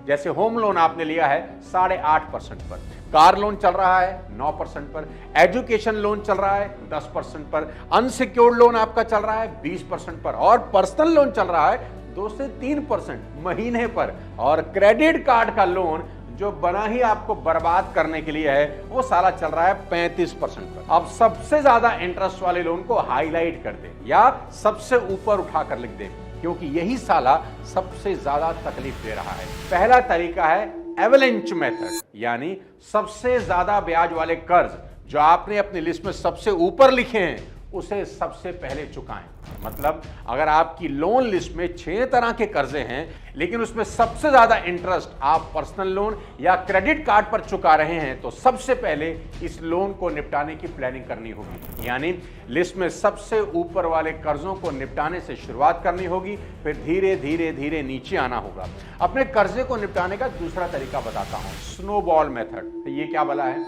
जैसे home loan आपने लिया है 8.5% पर, कार लोन चल रहा है 9% पर, एजुकेशन लोन चल रहा है 10% पर, अनसिक्योर्ड लोन आपका चल रहा है 20% पर, और पर्सनल लोन चल रहा है 2 से 3% महीने पर, और क्रेडिट कार्ड का लोन जो बना ही आपको बर्बाद करने के लिए है वो साला चल रहा है 35% पर। अब सबसे ज्यादा इंटरेस्ट वाले लोन को हाईलाइट कर दें या सबसे ऊपर उठाकर लिख दें, क्योंकि यही साला सबसे ज्यादा तकलीफ दे रहा है। पहला तरीका है एवलेंच मेथड, यानी सबसे ज्यादा ब्याज वाले कर्ज जो आपने अपनी लिस्ट में सबसे ऊपर लिखे हैं उसे सबसे पहले चुकाएं। मतलब अगर आपकी लोन लिस्ट में 6 तरह के कर्जे हैं लेकिन उसमें सबसे ज्यादा इंटरेस्ट आप पर्सनल लोन या क्रेडिट कार्ड पर चुका रहे हैं, तो सबसे पहले इस लोन को निपटाने की प्लानिंग करनी होगी। यानी लिस्ट में सबसे ऊपर वाले कर्जों को निपटाने से शुरुआत करनी होगी, फिर धीरे धीरे धीरे नीचे आना होगा। अपने कर्जे को निपटाने का दूसरा तरीका बताता हूं, स्नोबॉल मेथड। ये क्या भला है?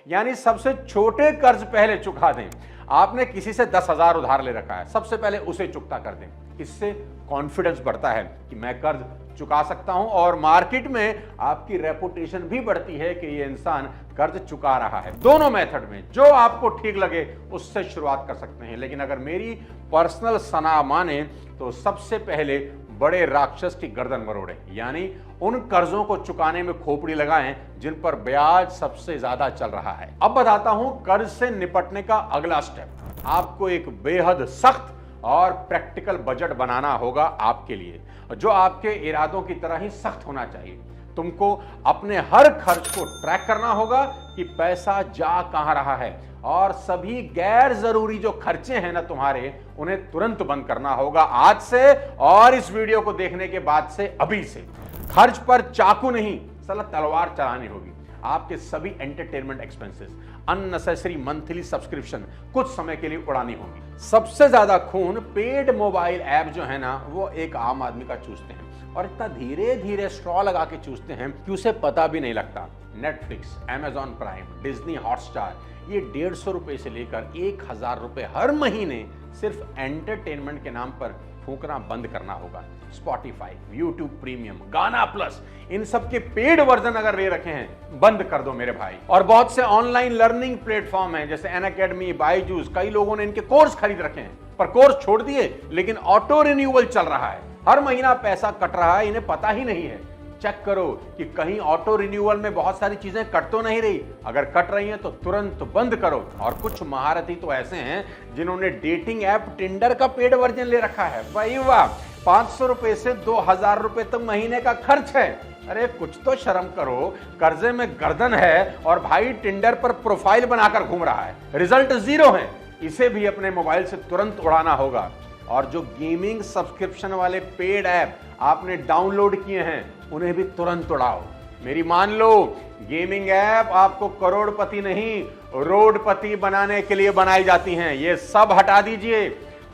यानी सबसे छोटे कर्ज पहले चुका दें। आपने किसी से 10,000 उधार ले रखा है, सबसे पहले उसे चुकता कर दें। इससे कॉन्फिडेंस बढ़ता है कि मैं कर्ज चुका सकता हूं, और मार्केट में आपकी रेपुटेशन भी बढ़ती है कि ये इंसान कर्ज चुका रहा है। दोनों मेथड में जो आपको ठीक लगे उससे शुरुआत कर सकते हैं, लेकिन अगर मेरी पर्सनल सलाह माने तो सबसे पहले बड़े राक्षस की गर्दन मरोड़े, यानी उन कर्जों को चुकाने में खोपड़ी लगाएं जिन पर ब्याज सबसे ज्यादा चल रहा है। अब बताता हूं कर्ज से निपटने का अगला स्टेप। आपको एक बेहद सख्त और प्रैक्टिकल बजट बनाना होगा आपके लिए, जो आपके इरादों की तरह ही सख्त होना चाहिए। तुमको अपने हर खर्च को ट्रैक करना होगा कि पैसा जा कहां रहा है, और सभी गैर जरूरी जो खर्चे हैं ना तुम्हारे, उन्हें तुरंत बंद करना होगा आज से, और इस वीडियो को देखने के बाद से, अभी से। खर्च पर चाकू नहीं, साला तलवार चलानी होगी। आपके सभी entertainment expenses, unnecessary monthly subscription कुछ समय के लिए उड़ानी होगी। सबसे ज्यादा खून पेड मोबाइल ऐप जो है ना, वो एक आम आदमी का चूसते हैं, और इतना धीरे धीरे स्ट्रॉ लगा के चूसते हैं कि उसे पता भी नहीं लगता। Netflix, Amazon prime, Disney Hotstar, ये 150 रुपए से लेकर 1000 रुपए हर महीने सिर्फ एंटरटेनमेंट के नाम पर फूकना बंद करना होगा। स्पॉटिफाई, यूट्यूब प्रीमियम, गाना प्लस, इन सब के पेड वर्जन अगर ले रखे हैं, बंद कर दो मेरे भाई। और बहुत से ऑनलाइन लर्निंग प्लेटफॉर्म हैं जैसे अनअकैडमी, बायजूस, कई लोगों ने इनके कोर्स खरीद रखे हैं, पर कोर्स छोड़ दिए, लेकिन ऑटो रिन्यूअल चल रहा है, हर महीना पैसा कट रहा है, इन्हें पता ही नहीं है। चेक करो कि कहीं ऑटो रिन्यूअल में बहुत सारी चीजें कट तो नहीं रही, अगर कट रही हैं तो तुरंत बंद करो। और कुछ महारथी तो ऐसे हैं जिन्होंने डेटिंग ऐप टिंडर का पेड वर्जन ले रखा है। भाई वाह, 500 रुपए से 2000 रुपए तक महीने का खर्च है। अरे कुछ तो शर्म करो, कर्जे में गर्दन है और भाई टिंडर पर प्रोफाइल बनाकर घूम रहा है, रिजल्ट 0 है। इसे भी अपने मोबाइल से तुरंत उड़ाना होगा। और जो गेमिंग सब्सक्रिप्शन वाले पेड ऐप आपने डाउनलोड किए हैं, उन्हें भी तुरंत उड़ाओ। मेरी मान लो, गेमिंग ऐप आपको करोड़पति नहीं, रोडपति बनाने के लिए बनाई जाती हैं। ये सब हटा दीजिए।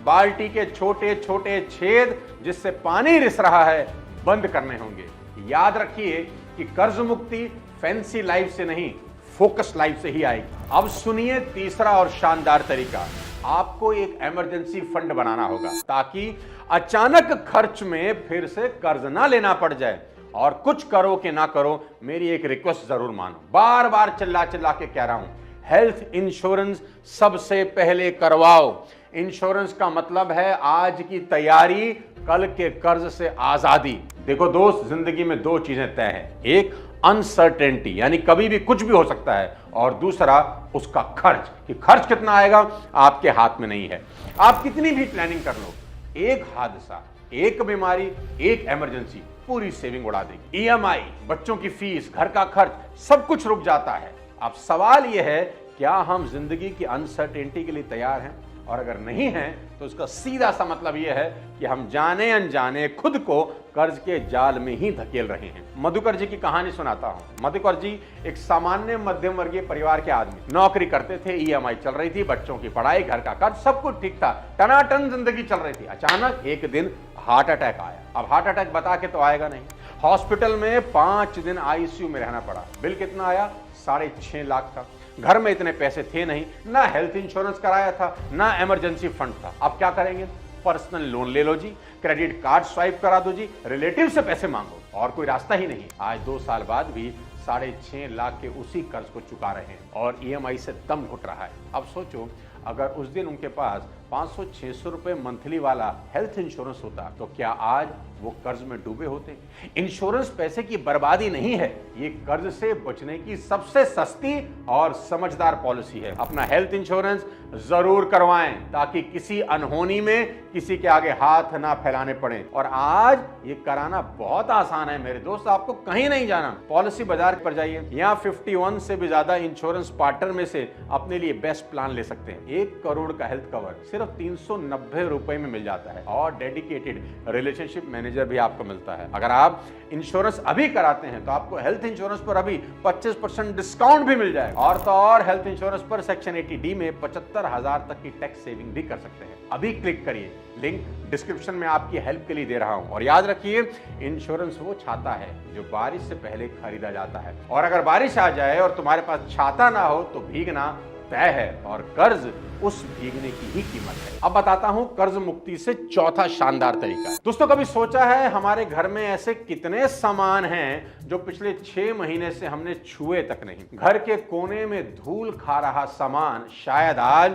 बाल्टी के छोटे छोटे छेद जिससे पानी रिस रहा है, बंद करने होंगे। याद रखिए कि कर्ज मुक्ति फैंसी लाइफ से नहीं, फोकस लाइफ से ही आएगी। अब सुनिए तीसरा और शानदार तरीका। आपको एक इमरजेंसी फंड बनाना होगा ताकि अचानक खर्च में फिर से कर्ज ना लेना पड़ जाए। और कुछ करो कि ना करो, मेरी एक रिक्वेस्ट जरूर मानो। बार बार चिल्ला चिल्ला के कह रहा हूं, हेल्थ इंश्योरेंस सबसे पहले करवाओ। इंश्योरेंस का मतलब है आज की तैयारी, कल के कर्ज से आजादी। देखो दोस्त, जिंदगी में 2 चीजें तय हैं, एक अनसर्टेनिटी यानी कभी भी कुछ भी हो सकता है, और दूसरा उसका खर्च, कि खर्च कितना आएगा आपके हाथ में नहीं है। आप कितनी भी प्लानिंग कर लो, एक हादसा, एक बीमारी, एक इमरजेंसी पूरी सेविंग उड़ा देगी। ईएमआई, बच्चों की फीस, घर का खर्च, सब कुछ रुक जाता है। अब सवाल यह है, क्या हम जिंदगी की अनसर्टेनिटी के लिए तैयार हैं? और अगर नहीं है तो उसका सीधा सा मतलब यह है कि हम जाने अनजाने खुद को कर्ज के जाल में ही धकेल रहे हैं। मधुकर जी की कहानी सुनाता हूं। मधुकर जी एक सामान्य मध्यम वर्गीय परिवार के आदमी, नौकरी करते थे, ईएमआई चल रही थी, बच्चों की पढ़ाई, घर का कर्ज, सब कुछ ठीक था, टनाटन जिंदगी चल रही थी। अचानक एक दिन हार्ट अटैक आया। अब हार्ट अटैक बता के तो आएगा नहीं। हॉस्पिटल में 5 दिन आईसीयू में रहना पड़ा। बिल कितना आया? 6.5 लाख का। घर में इतने पैसे थे नहीं, ना हेल्थ इंश्योरेंस कराया था, ना इमरजेंसी फंड था। अब क्या करेंगे? पर्सनल लोन ले लो जी, क्रेडिट कार्ड स्वाइप करा दो जी, रिलेटिव से पैसे मांगो। और कोई रास्ता ही नहीं। आज 2 साल बाद भी 6.5 लाख के उसी कर्ज को चुका रहे हैं और ईएमआई से दम घुट रहा है। अब सोचो, अगर उस दिन उनके पास 500-600 रुपए मंथली वाला हेल्थ इंश्योरेंस होता तो क्या आज वो कर्ज में डूबे होते? इंश्योरेंस पैसे की बर्बादी नहीं है, ये कर्ज से बचने की सबसे सस्ती और समझदार पॉलिसी है। अपना हेल्थ इंश्योरेंस जरूर करवाएं ताकि किसी अनहोनी में किसी के आगे हाथ ना फैलाने पड़े। और आज ये कराना बहुत आसान है मेरे दोस्त, आपको कहीं नहीं जाना। पॉलिसी बाजार पर जाइए, यहाँ 51 से भी ज्यादा इंश्योरेंस पार्टनर में से अपने लिए बेस्ट प्लान ले सकते हैं। 1 करोड़ का हेल्थ कवर सिर्फ 390 रुपए में मिल जाता है और डेडिकेटेड रिलेशनशिप मैनेजर भी आपको मिलता है। अगर आप इंश्योरेंस अभी कराते हैं तो आपको हेल्थ इंश्योरेंस पर अभी 25% डिस्काउंट भी मिल जाएगा। और तो और हेल्थ इंश्योरेंस पर सेक्शन 80D में 75,000 तक की टैक्स सेविंग भी कर सकते हैं। अभी क्लिक करिए, लिंक डिस्क्रिप्शन में आपकी हेल्प के लिए दे रहा हूं। और याद रखिए, इंश्योरेंस वो छाता है जो बारिश से पहले खरीदा जाता है, और अगर बारिश आ जाए और तुम्हारे पास छाता ना हो तो भीगना तय है और कर्ज उस भीगने की ही कीमत है। अब बताता हूं कर्ज मुक्ति से चौथा शानदार तरीका। दोस्तों, कभी सोचा है हमारे घर में ऐसे कितने सामान हैं जो पिछले 6 महीने से हमने छुए तक नहीं? घर के कोने में धूल खा रहा सामान शायद आज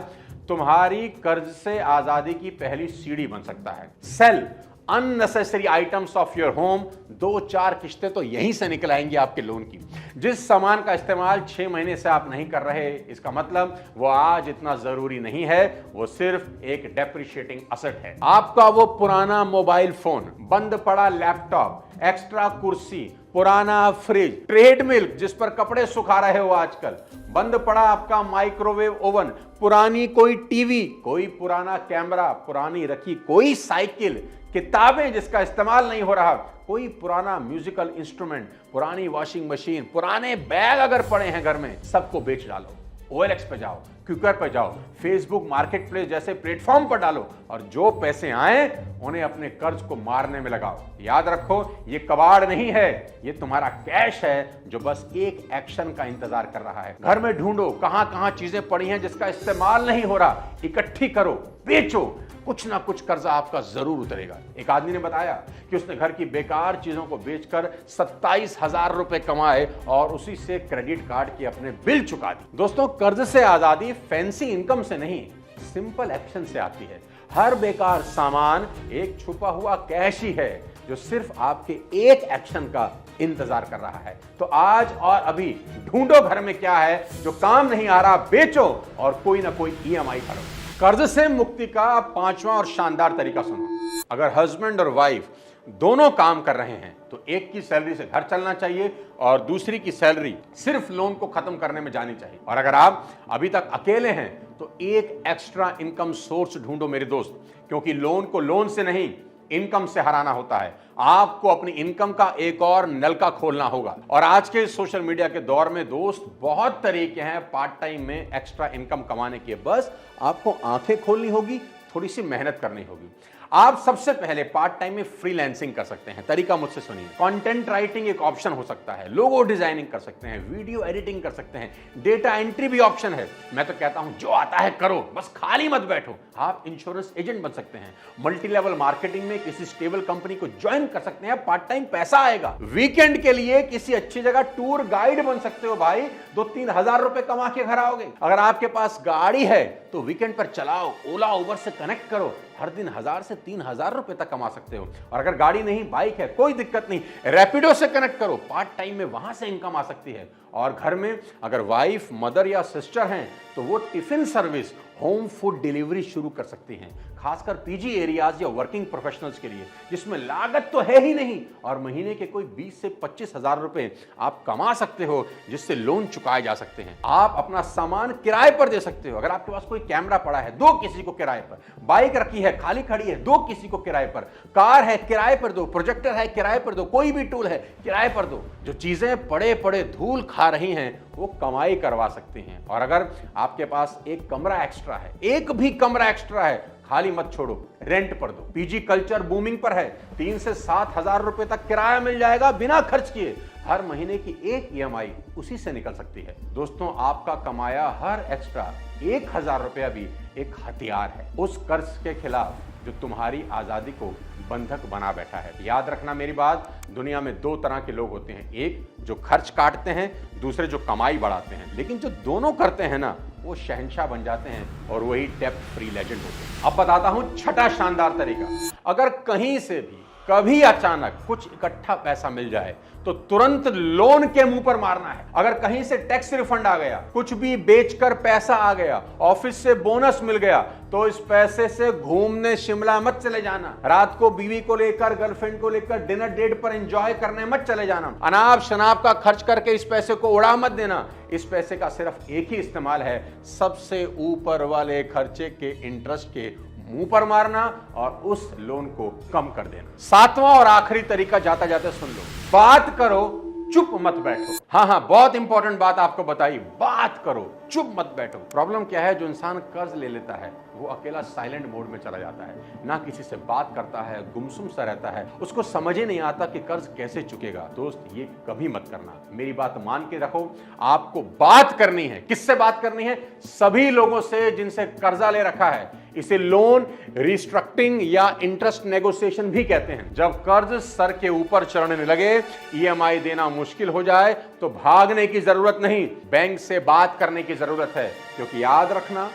तुम्हारी कर्ज से आजादी की पहली सीढ़ी बन सकता है। Sell unnecessary items of your home, 2-4 किश्तें तो यहीं से निकल आएंगी आपके लोन की। जिस सामान का इस्तेमाल 6 महीने से आप नहीं कर रहे, इसका मतलब वो आज इतना जरूरी नहीं है, वो सिर्फ एक डेप्रिशिएटिंग असेट है। आपका वो पुराना मोबाइल फोन, बंद पड़ा लैपटॉप, एक्स्ट्रा कुर्सी, पुराना फ्रिज, ट्रेडमिल जिस पर कपड़े सुखा रहे हो आजकल, बंद पड़ा आपका माइक्रोवेव ओवन, पुरानी कोई टीवी, कोई पुराना कैमरा, पुरानी रखी कोई साइकिल, किताबें जिसका इस्तेमाल नहीं हो रहा, कोई पुराना म्यूजिकल इंस्ट्रूमेंट, पुरानी वॉशिंग मशीन, पुराने बैग अगर पड़े हैं घर में, सबको बेच डालो। OLX पे जाओ, क्विकर पे जाओ, फेसबुक मार्केटप्लेस जैसे प्लेटफॉर्म पर डालो और जो पैसे आए उन्हें अपने कर्ज को मारने में लगाओ। याद रखो, ये कबाड़ नहीं है, ये तुम्हारा कैश है जो बस एक एक्शन का इंतजार कर रहा है। घर में ढूंढो कहां-कहां चीजें पड़ी हैं जिसका इस्तेमाल नहीं हो रहा, इकट्ठी करो, बेचो, कुछ ना कुछ कर्जा आपका जरूर उतरेगा। एक आदमी ने बताया कि उसने घर की बेकार चीजों को बेचकर 27,000 रुपए कमाए और उसी से क्रेडिट कार्ड की अपने बिल चुका दी। दोस्तों, कर्ज से आजादी फैंसी इनकम से नहीं, सिंपल एक्शन से आती है। हर बेकार सामान एक छुपा हुआ कैश ही है जो सिर्फ आपके एक एक्शन का इंतजार कर रहा है। तो आज और अभी ढूंढो घर में क्या है जो काम नहीं आ रहा, बेचो और कोई ना कोई EMI भरो। कर्ज से मुक्ति का 5वां और शानदार तरीका सुनो। अगर हस्बैंड और वाइफ दोनों काम कर रहे हैं तो एक की सैलरी से घर चलना चाहिए और दूसरी की सैलरी सिर्फ लोन को खत्म करने में जानी चाहिए। और अगर आप अभी तक अकेले हैं तो एक एक्स्ट्रा इनकम सोर्स ढूंढो मेरे दोस्त, क्योंकि लोन को लोन से नहीं, इनकम से हराना होता है। आपको अपनी इनकम का एक और नलका खोलना होगा। और आज के सोशल मीडिया के दौर में दोस्त, बहुत तरीके हैं पार्ट टाइम में एक्स्ट्रा इनकम कमाने के, बस आपको आंखें खोलनी होगी, थोड़ी सी मेहनत करनी होगी। आप सबसे पहले पार्ट टाइम में फ्रीलांसिंग कर सकते हैं। तरीका मुझसे सुनिए। कंटेंट राइटिंग एक ऑप्शन हो सकता है, लोगो डिजाइनिंग कर सकते हैं, वीडियो एडिटिंग कर सकते हैं, डेटा एंट्री भी ऑप्शन है। मैं तो कहता हूं जो आता है करो, बस खाली मत बैठो। आप इंश्योरेंस एजेंट बन सकते हैं, मल्टी लेवल मार्केटिंग में किसी स्टेबल कंपनी को ज्वाइन कर सकते हैं, पार्ट टाइम पैसा आएगा। वीकेंड के लिए किसी अच्छी जगह टूर गाइड बन सकते हो भाई, 2-3 हजार रुपए कमा के घर आओगे। अगर आपके पास गाड़ी है तो वीकेंड पर चलाओ, ओला उबर से कनेक्ट करो, हर दिन 1000 से 3000 रुपए तक कमा सकते हो। और अगर गाड़ी नहीं, बाइक है, कोई दिक्कत नहीं, रैपिडो से कनेक्ट करो, पार्ट टाइम में वहां से इनकम आ सकती है। और घर में अगर वाइफ, मदर या सिस्टर हैं तो वो tiffin service, home food delivery शुरू कर सकती हैं, खासकर पीजी एरियाज या वर्किंग प्रोफेशनल्स के लिए, जिसमें लागत तो है ही नहीं और महीने के कोई 20 से 25 हजार रुपए आप कमा सकते हो, जिससे लोन चुकाए जा सकते हैं। आप अपना सामान किराए पर दे सकते हो। अगर आपके पास कोई कैमरा पड़ा है, दो किसी को किराए पर, बाइक रखी है खाली खड़ी है, दो किसी को किराए पर, कार है किराए पर दो, प्रोजेक्टर है किराए पर दो, कोई भी टूल है किराए पर दो। जो चीजें पड़े पड़े धूल खा रही हैं वो कमाई करवा सकती हैं। और अगर आपके पास एक कमरा एक्स्ट्रा है, एक भी कमरा एक्स्ट्रा है, खाली मत छोड़ो, रेंट पर दो। पीजी कल्चर बूमिंग पर है, 3 से 7 हजार रुपए तक किराया मिल जाएगा बिना खर्च किए। हर महीने की एक EMI उसी से निकल सकती है। दोस्तों, आपका कमाया हर एक्स्ट्रा 1000 रुपया भी एक हथियार है। उस कर्ज के खिलाफ जो तुम्हारी आजादी को बंधक बना बैठा है। याद रखना मेरी बात, दुनिया में दो तरह के लोग होते हैं, एक जो खर्च काटते हैं, दूसरे जो कमाई बढ़ाते हैं। लेकिन जो दोनों करते हैं ना, वो शहंशाह बन जाते हैं और वही डेब्ट फ्री लेजेंड होते हैं। अब बताता हूं छठा शानदार तरीका। अगर कहीं से भी कभी अचानक कुछ इकट्ठा पैसा मिल जाए तो तुरंत लोन के मुंह पर मारना है। अगर कहीं से टैक्स रिफंड आ गया, कुछ भी बेचकर पैसा आ गया, ऑफिस से बोनस मिल गया, तो इस पैसे से घूमने शिमला मत चले जाना। रात को बीवी को लेकर, गर्लफ्रेंड को लेकर डिनर डेट पर एंजॉय करने मत चले जाना। अनाप शनाप का खर्च करके इस पैसे को उड़ा मत देना। इस पैसे का सिर्फ एक ही इस्तेमाल है, सबसे ऊपर वाले खर्चे के इंटरेस्ट के मुंह पर मारना और उस लोन को कम कर देना। सातवां और आखिरी तरीका जाता जाता सुन लो, बात करो, चुप मत बैठो। हाँ, बहुत इंपॉर्टेंट बात आपको बताई, बात करो, चुप मत बैठो। प्रॉब्लम क्या है, जो इंसान कर्ज ले लेता है वो अकेला साइलेंट मोड में चला जाता है, ना किसी से बात करता है, गुमसुम सा रहता है, उसको समझ ही नहीं आता कि कर्ज कैसे चुकेगा। दोस्त, ये कभी मत करना, मेरी बात मान के रखो। आपको बात करनी है, किससे बात करनी है? सभी लोगों से जिनसे कर्जा ले रखा है। इसे लोन रिस्ट्रक्टिंग या इंटरेस्ट नेगोशिएशन भी कहते हैं। जब कर्ज सर के ऊपर चढ़ने लगे, ईएमआई देना मुश्किल हो जाए, तो भागने की जरूरत नहीं, बैंक से बात करने की जरूरत है। क्योंकि याद रखना,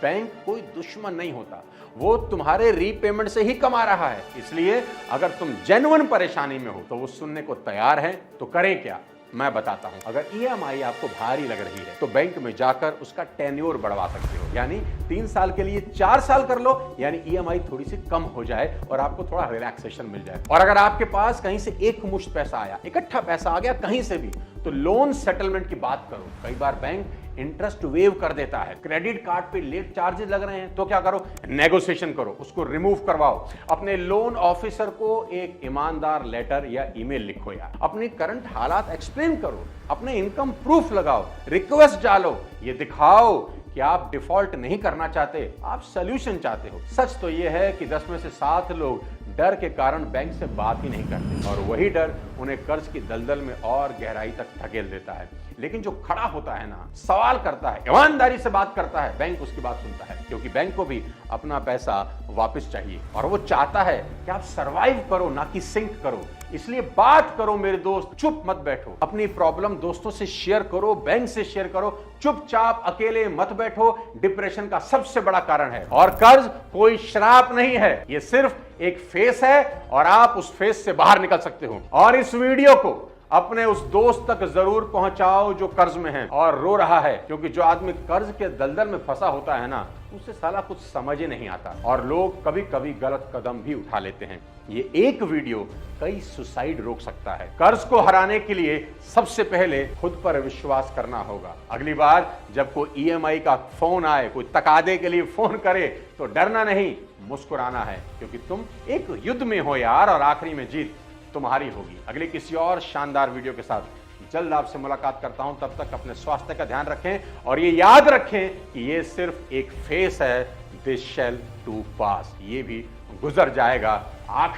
बैंक कोई दुश्मन नहीं होता, वो तुम्हारे रीपेमेंट से ही कमा रहा है। इसलिए अगर तुम जेन्युइन परेशानी में हो तो वो सुनने को तैयार है। तो करें क्या, मैं बताता हूं। अगर ईएमआई आपको भारी लग रही है तो बैंक में जाकर उसका टेन्योर बढ़वा सकते हो, यानी 3 साल के लिए 4 साल कर लो, यानी ईएमआई थोड़ी सी कम हो जाए और आपको थोड़ा रिलैक्सेशन मिल जाए। और अगर आपके पास कहीं से एक मुश्त पैसा आया, इकट्ठा पैसा आ गया कहीं से भी, तो लोन सेटलमेंट की बात करो। कई बार बैंक इंटरेस्ट वेव कर देता है। क्रेडिट कार्ड पे लेट चार्जेस लग रहे हैं तो क्या करो, नेगोशिएशन करो, उसको रिमूव करवाओ। अपने लोन ऑफिसर को एक ईमानदार लेटर या ईमेल लिखो, यार अपने करंट हालात एक्सप्लेन करो, अपने इनकम प्रूफ लगाओ, रिक्वेस्ट डालो, ये दिखाओ कि आप डिफॉल्ट नहीं करना चाहते, आप सोल्यूशन चाहते हो। सच तो यह है कि 10 में से 7 लोग डर के कारण बैंक से बात ही नहीं करते, और वही डर उन्हें कर्ज की दलदल में और गहराई तक धकेल देता है। लेकिन जो खड़ा होता है ना, सवाल करता है, ईमानदारी से बात करता है, बैंक उसकी बात सुनता है। क्योंकि बैंक को भी अपना पैसा वापस चाहिए और वो चाहता है कि आप सरवाइव करो, ना कि सिंक करो। इसलिए बात करो मेरे दोस्त, चुप मत बैठो। अपनी प्रॉब्लम दोस्तों से शेयर करो, बैंक से शेयर करो, चुपचाप अकेले मत बैठो। डिप्रेशन का सबसे बड़ा कारण है। और कर्ज कोई श्राप नहीं है, ये सिर्फ एक फेस है और आप उस फेस से बाहर निकल सकते हो। और इस वीडियो को अपने उस दोस्त तक जरूर पहुंचाओ जो कर्ज में है और रो रहा है। क्योंकि जो आदमी कर्ज के दलदल में फंसा होता है ना, उसे साला कुछ समझ ही नहीं आता और लोग कभी कभी गलत कदम भी उठा लेते हैं। ये एक वीडियो कई सुसाइड रोक सकता है। कर्ज को हराने के लिए सबसे पहले खुद पर विश्वास करना होगा। अगली बार जब कोई ईएमआई का फोन आए, कोई तकादे के लिए फोन करे, तो डरना नहीं, मुस्कुराना है। क्योंकि तुम एक युद्ध में हो यार, और आखिरी में जीत तुम्हारी होगी। अगले किसी और शानदार वीडियो के साथ जल्द आपसे मुलाकात करता हूं। तब तक अपने स्वास्थ्य का ध्यान रखें और ये याद रखें कि ये सिर्फ एक फेस है, दिस शैल टू पास, ये भी गुजर जाएगा। आखिर